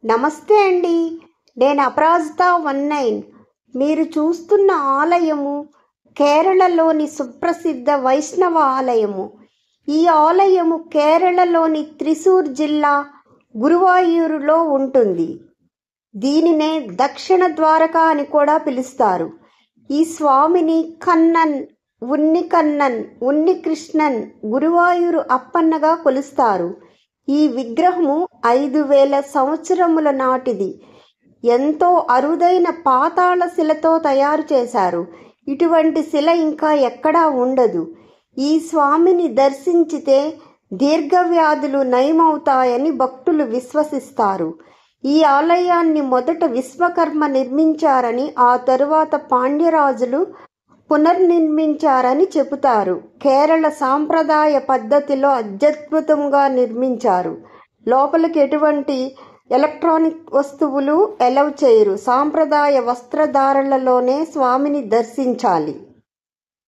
నమస్తే అండి. నేను అపరాజిత 19. మీరు చూస్తున్న ఆలయము కేరళలోని సుప్రసిద్ధ వైష్ణవ ఆలయము. ఈ ఆలయము కేరళలోని త్రిశూర్ జిల్లా గురువాయూరులో ఉంటుంది. దీనినే దక్షిణ ద్వారక అని కూడా పిలుస్తారు. ఈ స్వామిని కన్నన్, ఉన్ని కృష్ణన్, గురువాయూరు అప్పన్నగా కొలుస్తారు. ఈ విగ్రహము 5000 సంవత్సరముల నాటిది. ఎంతో అరుదైన పాతాళ శిలతో తయారు చేశారు. ఇటువంటి శిల ఇంకా ఎక్కడా ఉండదు. ఈ స్వామిని దర్శించితే దీర్ఘవ్యాధులు నయమవుతాయని భక్తులు విశ్వసిస్తారు. ఈ ఆలయాన్ని మొదట విశ్వకర్మ నిర్మించారని, ఆ తరువాత పాండ్యరాజులు పునర్నిర్మించారని చెబుతారు. కేరళ సాంప్రదాయ పద్ధతిలో అత్యద్భుతంగా నిర్మించారు. లోపలికి ఎటువంటి ఎలక్ట్రానిక్ వస్తువులు ఎలవ్ చేయరు. సాంప్రదాయ వస్త్రధారణలోనే స్వామిని దర్శించాలి.